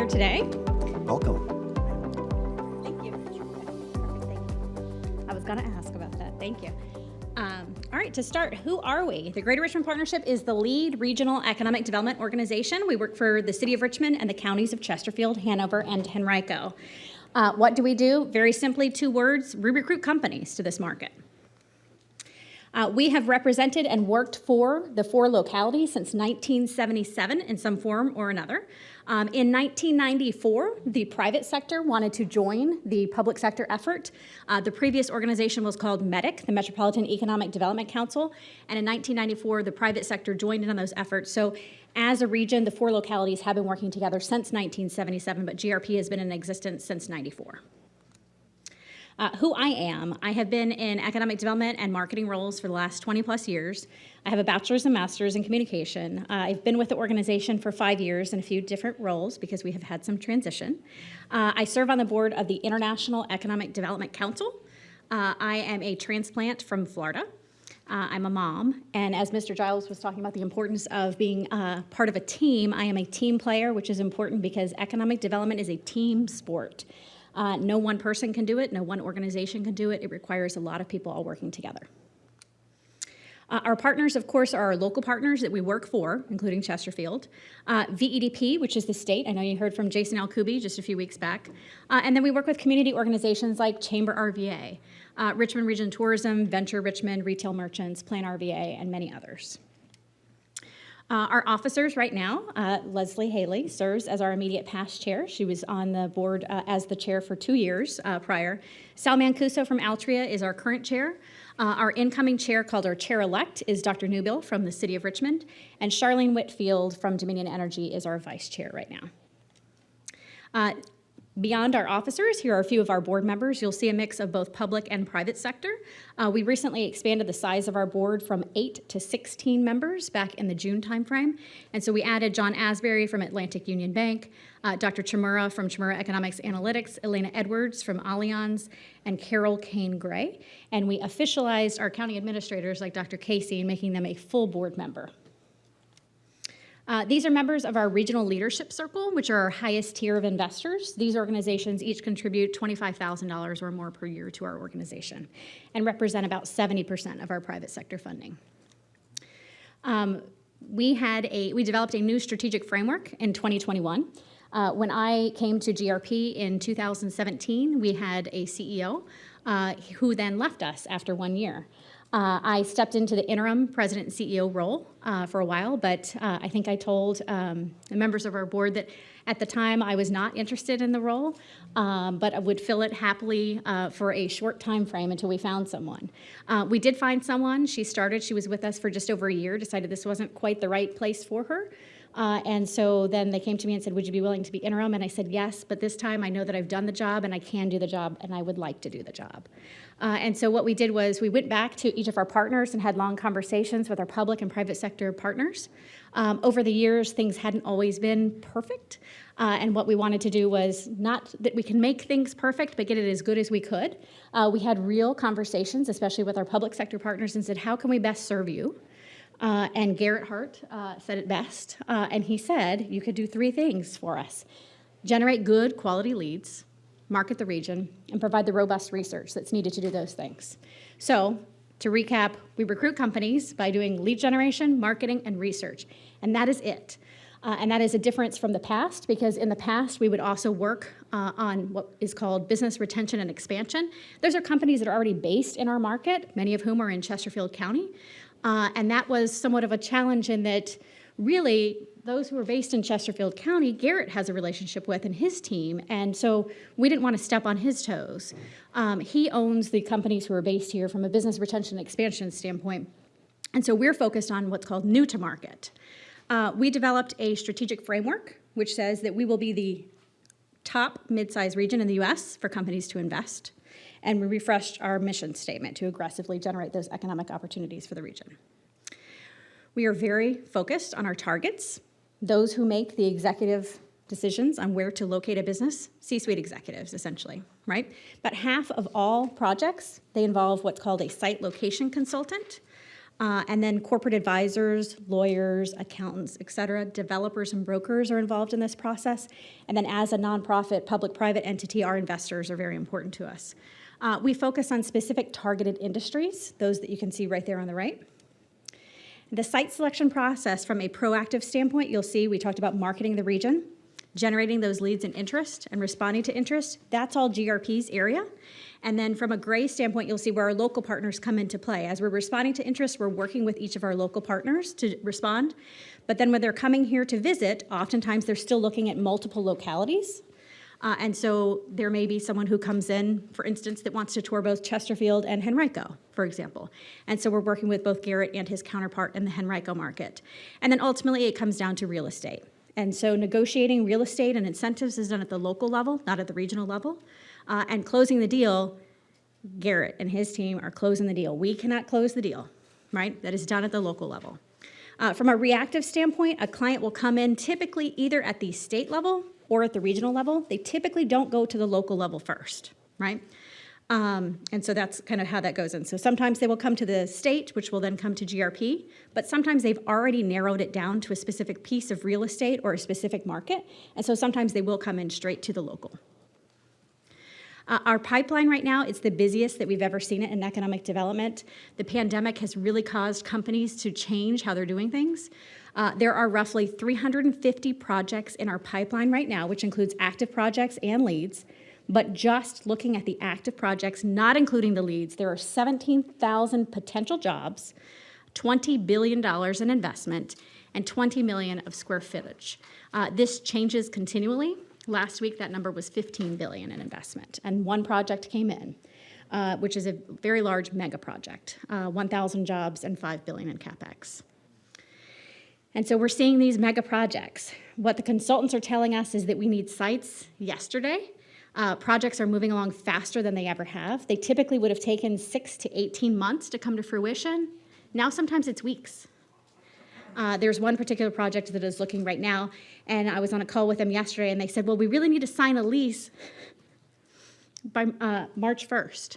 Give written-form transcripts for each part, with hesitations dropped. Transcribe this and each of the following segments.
here today. Welcome. Thank you. Perfect, thank you. I was going to ask about that. Thank you. All right, to start, who are we? The Greater Richmond Partnership is the lead regional economic development organization. We work for the City of Richmond and the counties of Chesterfield, Hanover, and Henrico. What do we do? Very simply, 2 words: we recruit companies to this market. We have represented and worked for the 4 localities since 1977 in some form or another. In 1994, the private sector wanted to join the public sector effort. The previous organization was called MEDIC, the Metropolitan Economic Development Council, and in 1994, the private sector joined in on those efforts. So as a region, the 4 localities have been working together since 1977, but GRP has been in existence since 94. Who I am. I have been in economic development and marketing roles for the last 20 plus years. I have a bachelor's and master's in communication. I've been with the organization for 5 years in a few different roles because we have had some transition. I serve on the board of the International Economic Development Council. I am a transplant from Florida. I'm a mom, and as Mr. Giles was talking about the importance of being part of a team, I am a team player, which is important because economic development is a team sport. No one person can do it, no one organization can do it. It requires a lot of people all working together. Our partners, of course, are our local partners that we work for, including Chesterfield. VEDP, which is the state. I know you heard from Jason Alcubi just a few weeks back. And then we work with community organizations like Chamber RVA, Richmond Region Tourism, Venture Richmond, Retail Merchants, Plan RVA, and many others. Our officers right now, Leslie Haley serves as our immediate past chair. She was on the board as the chair for 2 years prior. Sal Mancuso from Altria is our current chair. Our incoming chair, called our chair-elect, is Dr. Newbill from the City of Richmond. And Charlene Whitfield from Dominion Energy is our vice chair right now. Beyond our officers, here are a few of our board members. You'll see a mix of both public and private sector. We recently expanded the size of our board from 8 to 16 members back in the June timeframe. And so we added John Asbury from Atlantic Union Bank, Dr. Chimura from Chimura Economics Analytics, Elena Edwards from Allianz, and Carol Kane Gray. And we officialized our county administrators like Dr. Casey, making them a full board member. These are members of our regional leadership circle, which are our highest tier of investors. These organizations each contribute $25,000 or more per year to our organization and represent about 70% of our private sector funding. We developed a new strategic framework in 2021. When I came to GRP in 2017, we had a CEO who then left us after 1 year. I stepped into the interim president and CEO role for a while, but I think I told the members of our board that at the time I was not interested in the role, but I would fill it happily for a short time frame until we found someone. We did find someone. She was with us for just over a year, decided this wasn't quite the right place for her. And so then they came to me and said, would you be willing to be interim? And I said, yes, but this time I know that I've done the job and I can do the job and I would like to do the job. And so what we did was we went back to each of our partners and had long conversations with our public and private sector partners. Over the years, things hadn't always been perfect. And what we wanted to do was not that we can make things perfect, but get it as good as we could. We had real conversations, especially with our public sector partners, and said, how can we best serve you? And Garrett Hart said it best, and he said, you could do 3 things for us: generate good quality leads, market the region, and provide the robust research that's needed to do those things. So, to recap, we recruit companies by doing lead generation, marketing, and research, and that is it. And that is a difference from the past, because in the past, we would also work on what is called business retention and expansion. Those are companies that are already based in our market, many of whom are in Chesterfield County. And that was somewhat of a challenge in that really those who are based in Chesterfield County, Garrett has a relationship with and his team, and so we didn't want to step on his toes. He owns the companies who are based here from a business retention and expansion standpoint, and so we're focused on what's called new to market. We developed a strategic framework which says that we will be the top mid-sized region in the U.S. for companies to invest. And we refreshed our mission statement to aggressively generate those economic opportunities for the region. We are very focused on our targets, those who make the executive decisions on where to locate a business, C-suite executives, essentially, right? About half of all projects, they involve what's called a site location consultant. And then corporate advisors, lawyers, accountants, et cetera, developers and brokers are involved in this process. And then as a nonprofit, public-private entity, our investors are very important to us. We focus on specific targeted industries, those that you can see right there on the right. The site selection process from a proactive standpoint, you'll see we talked about marketing the region, generating those leads and interest, and responding to interest. That's all GRP's area. And then from a gray standpoint, you'll see where our local partners come into play. As we're responding to interest, we're working with each of our local partners to respond. But then when they're coming here to visit, oftentimes they're still looking at multiple localities. And so there may be someone who comes in, for instance, that wants to tour both Chesterfield and Henrico, for example. And so we're working with both Garrett and his counterpart in the Henrico market. And then ultimately it comes down to real estate. And so negotiating real estate and incentives is done at the local level, not at the regional level. And closing the deal, Garrett and his team are closing the deal. We cannot close the deal, right? That is done at the local level. From a reactive standpoint, a client will come in typically either at the state level or at the regional level. They typically don't go to the local level first, right? And so that's kind of how that goes in. So sometimes they will come to the state, which will then come to GRP, but sometimes they've already narrowed it down to a specific piece of real estate or a specific market, and so sometimes they will come in straight to the local. Our pipeline right now is the busiest that we've ever seen it in economic development. The pandemic has really caused companies to change how they're doing things. There are roughly 350 projects in our pipeline right now, which includes active projects and leads. But just looking at the active projects, not including the leads, there are 17,000 potential jobs, $20 billion in investment, and 20 million of square footage. This changes continually. Last week, that number was 15 billion in investment, and one project came in, which is a very large mega project, 1,000 jobs and 5 billion in CapEx. And so we're seeing these mega projects. What the consultants are telling us is that we need sites yesterday. Projects are moving along faster than they ever have. They typically would have taken 6 to 18 months to come to fruition. Now sometimes it's weeks. There's one particular project that is looking right now, and I was on a call with them yesterday, and they said, well, we really need to sign a lease by March 1st.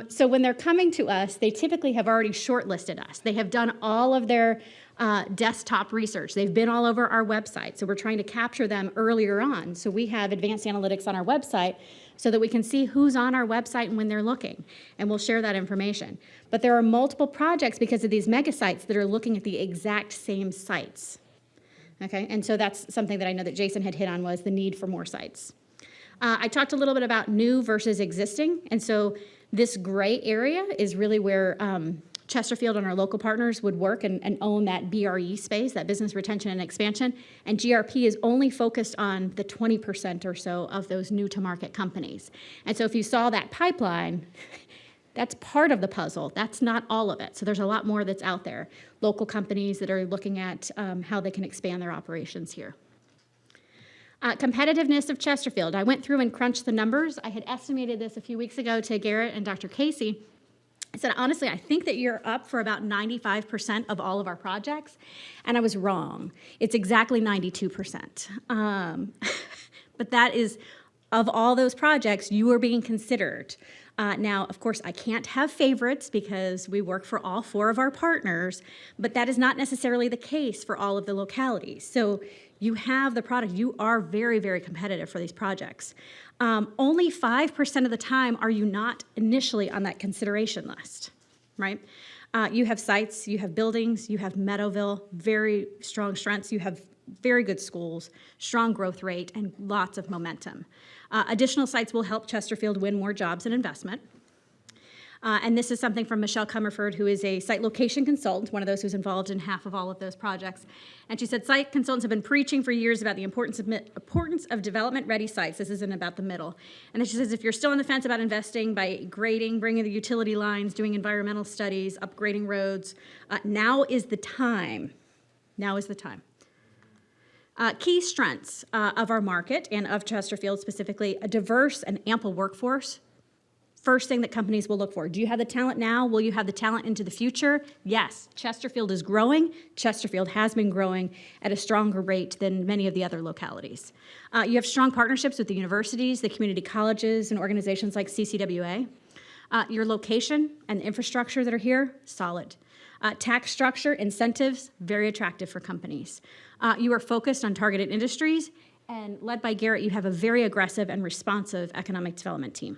So when they're coming to us, they typically have already shortlisted us. They have done all of their desktop research. They've been all over our website, so we're trying to capture them earlier on. So we have advanced analytics on our website so that we can see who's on our website and when they're looking, and we'll share that information. But there are multiple projects because of these mega sites that are looking at the exact same sites. Okay, and so that's something that I know that Jason had hit on, was the need for more sites. I talked a little bit about new versus existing, and so this gray area is really where Chesterfield and our local partners would work and own that BRE space, that business retention and expansion, and GRP is only focused on the 20% or so of those new-to-market companies. And so if you saw that pipeline, that's part of the puzzle. That's not all of it. So there's a lot more that's out there. Local companies that are looking at how they can expand their operations here. Competitiveness of Chesterfield. I went through and crunched the numbers. I had estimated this a few weeks ago to Garrett and Dr. Casey. I said, honestly, I think that you're up for about 95% of all of our projects, and I was wrong. It's exactly 92%. But that is, of all those projects, you are being considered. Now, of course, I can't have favorites because we work for all 4 of our partners, but that is not necessarily the case for all of the localities. So you have the product. You are very, very competitive for these projects. Only 5% of the time are you not initially on that consideration list, right? You have sites, you have buildings, you have Meadowville, very strong strengths, you have very good schools, strong growth rate, and lots of momentum. Additional sites will help Chesterfield win more jobs and investment. And this is something from Michelle Comerford, who is a site location consultant, one of those who's involved in half of all of those projects. And she said, site consultants have been preaching for years about the importance of development-ready sites. This isn't about the middle. And then she says, if you're still on the fence about investing by grading, bringing the utility lines, doing environmental studies, upgrading roads, now is the time. Now is the time. Key strengths of our market and of Chesterfield specifically: a diverse and ample workforce. First thing that companies will look for. Do you have the talent now? Will you have the talent into the future? Yes. Chesterfield is growing. Chesterfield has been growing at a stronger rate than many of the other localities. You have strong partnerships with the universities, the community colleges, and organizations like CCWA. Your location and infrastructure that are here, solid. Tax structure, incentives, very attractive for companies. You are focused on targeted industries, and led by Garrett, you have a very aggressive and responsive economic development team.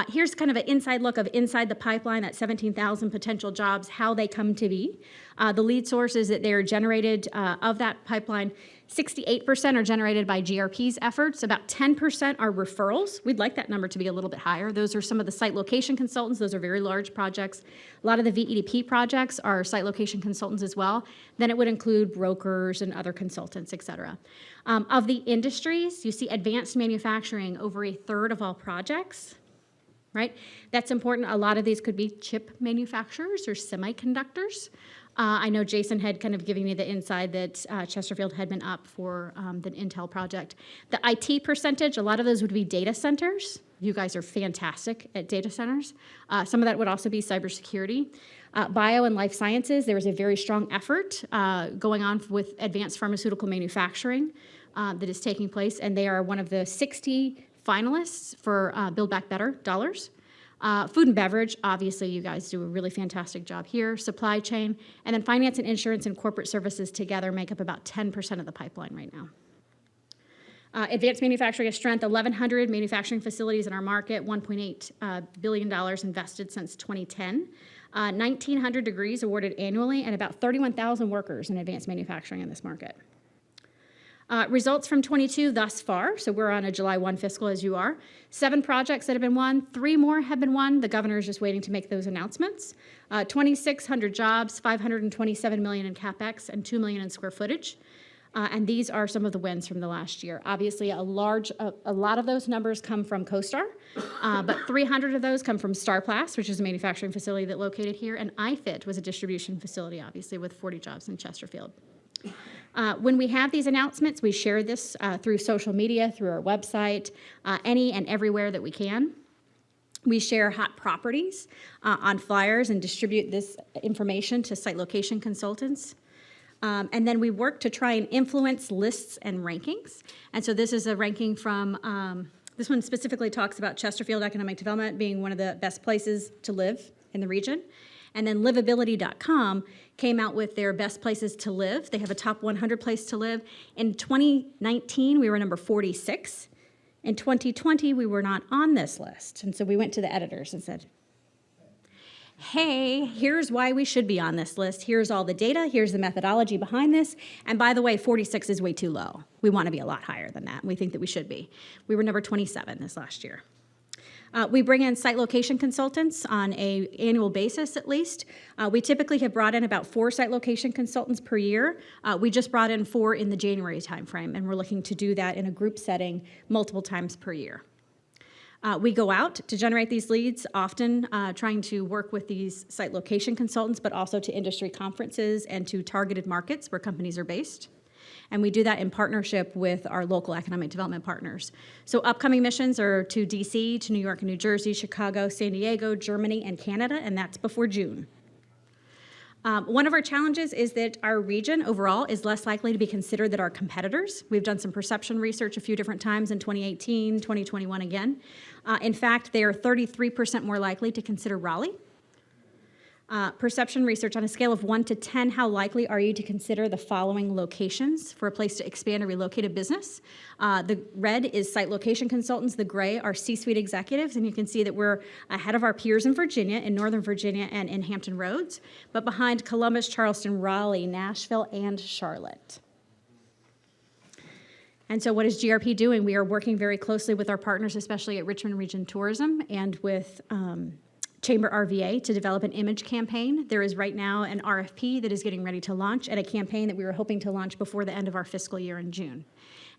Here's kind of an inside look of inside the pipeline, that 17,000 potential jobs, how they come to be. The lead sources that they are generated of that pipeline, 68% are generated by GRP's efforts. About 10% are referrals. We'd like that number to be a little bit higher. Those are some of the site location consultants. Those are very large projects. A lot of the VEDP projects are site location consultants as well. Then it would include brokers and other consultants, et cetera. Of the industries, you see advanced manufacturing, over a third of all projects. Right? That's important. A lot of these could be chip manufacturers or semiconductors. I know Jason had kind of given me the inside that Chesterfield had been up for the Intel project. The IT percentage, a lot of those would be data centers. You guys are fantastic at data centers. Some of that would also be cybersecurity. Bio and life sciences, there was a very strong effort going on with advanced pharmaceutical manufacturing that is taking place, and they are one of the 60 finalists for Build Back Better dollars. Food and beverage, obviously you guys do a really fantastic job here. Supply chain, and then finance and insurance and corporate services together make up about 10% of the pipeline right now. Advanced manufacturing of strength, 1,100 manufacturing facilities in our market, $1.8 billion invested since 2010. 1,900 degrees awarded annually, and about 31,000 workers in advanced manufacturing in this market. Results from 22 thus far, so we're on a July 1 fiscal as you are. 7 projects that have been won, 3 more have been won. The governor is just waiting to make those announcements. 2,600 jobs, $527 million in CapEx, and $2 million in square footage. And these are some of the wins from the last year. Obviously, a lot of those numbers come from CoStar, but 300 of those come from StarPlast, which is a manufacturing facility that located here, and iFit was a distribution facility, obviously, with 40 jobs in Chesterfield. When we have these announcements, we share this through social media, through our website, any and everywhere that we can. We share hot properties on flyers and distribute this information to site location consultants. And then we work to try and influence lists and rankings. And so this is a ranking from, this one specifically talks about Chesterfield economic development being one of the best places to live in the region. And then livability.com came out with their best places to live. They have a top 100 place to live. In 2019, we were number 46. In 2020, we were not on this list. And so we went to the editors and said, hey, here's why we should be on this list. Here's all the data. Here's the methodology behind this. And by the way, 46 is way too low. We want to be a lot higher than that. We think that we should be. We were number 27 this last year. We bring in site location consultants on an annual basis at least. We typically have brought in about 4 site location consultants per year. We just brought in 4 in the January timeframe, and we're looking to do that in a group setting multiple times per year. We go out to generate these leads, often trying to work with these site location consultants, but also to industry conferences and to targeted markets where companies are based. And we do that in partnership with our local economic development partners. So upcoming missions are to DC, to New York and New Jersey, Chicago, San Diego, Germany, and Canada, and that's before June. One of our challenges is that our region overall is less likely to be considered than our competitors. We've done some perception research a few different times in 2018, 2021 again. In fact, they are 33% more likely to consider Raleigh. Perception research on a scale of 1 to 10, how likely are you to consider the following locations for a place to expand or relocate a business? The red is site location consultants, the gray are C-suite executives, and you can see that we're ahead of our peers in Virginia, in Northern Virginia, and in Hampton Roads, but behind Columbus, Charleston, Raleigh, Nashville, and Charlotte. And so what is GRP doing? We are working very closely with our partners, especially at Richmond Region Tourism and with Chamber RVA to develop an image campaign. There is right now an RFP that is getting ready to launch and a campaign that we were hoping to launch before the end of our fiscal year in June.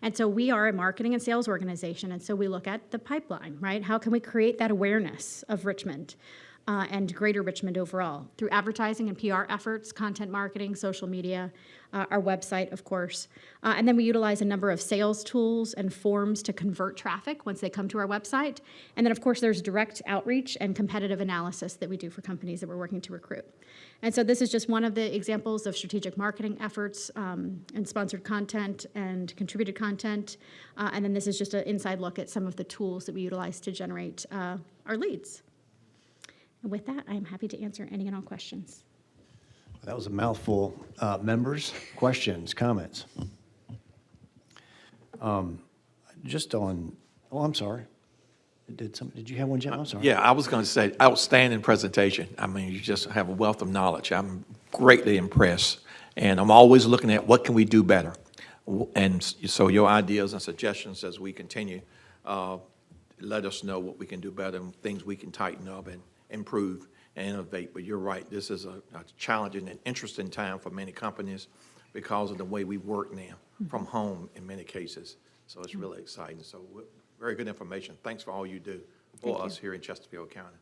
And so we are a marketing and sales organization, and so we look at the pipeline, right? How can we create that awareness of Richmond and greater Richmond overall through advertising and PR efforts, content marketing, social media, our website, of course. And then we utilize a number of sales tools and forms to convert traffic once they come to our website. And then, of course, there's direct outreach and competitive analysis that we do for companies that we're working to recruit. And so this is just one of the examples of strategic marketing efforts and sponsored content and contributed content. And then this is just an inside look at some of the tools that we utilize to generate our leads. And with that, I am happy to answer any and all questions. That was a mouthful. Members, questions, comments? Just on, oh, I'm sorry. Did you have one, Jim? I'm sorry. Yeah, I was going to say, outstanding presentation. I mean, you just have a wealth of knowledge. I'm greatly impressed, and I'm always looking at what can we do better. And so your ideas and suggestions as we continue, let us know what we can do better and things we can tighten up and improve and innovate. But you're right, this is a challenging and interesting time for many companies because of the way we work now, from home in many cases. So it's really exciting. So very good information. Thanks for all you do for us here in Chesterfield County.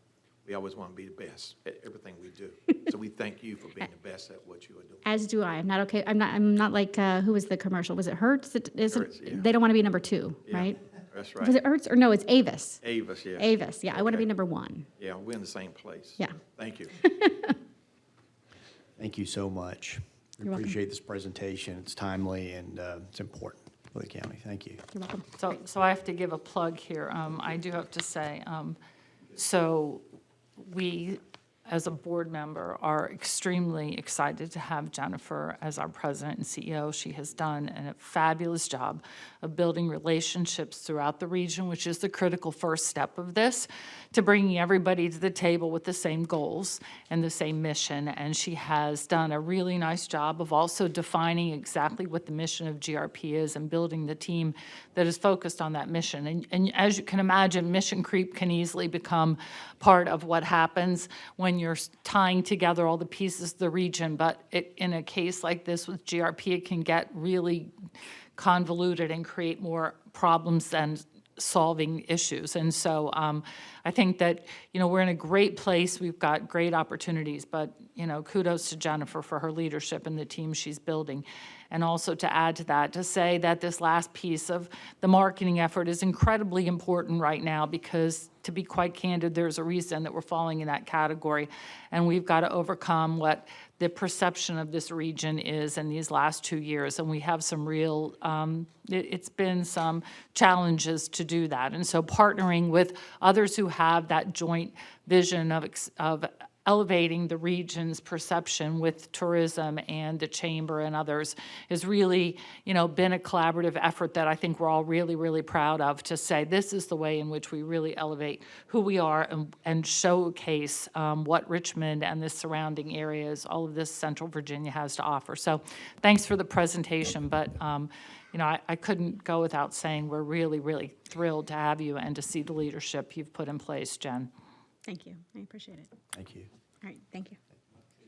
We always want to be the best at everything we do. So we thank you for being the best at what you are doing. As do I. I'm not okay. I'm not like, who was the commercial? Was it Hertz? Hertz, yeah. They don't want to be number 2, Yeah, right? that's right. Was it Hertz or no, it's Avis. Avis, yeah. Avis, yeah. I want to Okay. be number 1. Yeah, we're in the same place. Yeah. Thank you. Thank you so much. We You're welcome. appreciate this presentation. It's timely and it's important for the county. Thank you. You're welcome. So I have to give a plug here. I do have to say, so we, as a board member, are extremely excited to have Jennifer as our president and CEO. She has done a fabulous job of building relationships throughout the region, which is the critical first step of this, to bringing everybody to the table with the same goals and the same mission. And she has done a really nice job of also defining exactly what the mission of GRP is and building the team that is focused on that mission. And as you can imagine, mission creep can easily become part of what happens when you're tying together all the pieces of the region. But in a case like this with GRP, it can get really convoluted and create more problems than solving issues. And so I think that, we're in a great place. We've got great opportunities, but, kudos to Jennifer for her leadership and the team she's building. And also to add to that, to say that this last piece of the marketing effort is incredibly important right now because, to be quite candid, there's a reason that we're falling in that category. And we've got to overcome what the perception of this region is in these last 2 years. And we have some real, it's been some challenges to do that. And so partnering with others who have that joint vision of elevating the region's perception with tourism and the chamber and others has really, been a collaborative effort that I think we're all really, really proud of, to say this is the way in which we really elevate who we are and showcase what Richmond and the surrounding areas, all of this Central Virginia has to offer. So thanks for the presentation, but I couldn't go without saying we're really, really thrilled to have you and to see the leadership you've put in place, Jen. Thank you. I appreciate it. Thank you. All right. Thank you.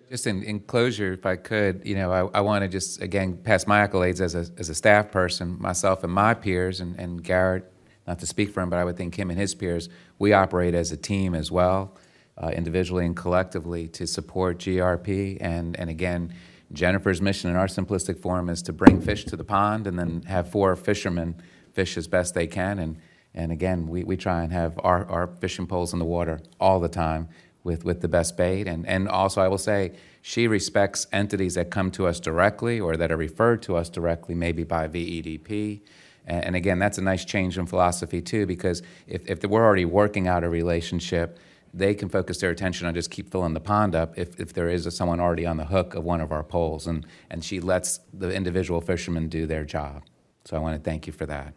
Just in closure, if I could, I want to just, again, pass my accolades as a staff person, myself and my peers, and Garrett, not to speak for him, but I would think him and his peers, we operate as a team as well, individually and collectively, to support GRP. And again, Jennifer's mission in our simplistic form is to bring fish to the pond and then have 4 fishermen fish as best they can. And again, we try and have our fishing poles in the water all the time with the best bait. And also, I will say, she respects entities that come to us directly or that are referred to us directly, maybe by VEDP. And again, that's a nice change in philosophy too, because if we're already working out a relationship, they can focus their attention on just keep filling the pond up if there is someone already on the hook of one of our poles. And she lets the individual fishermen do their job. So I want to thank you for that.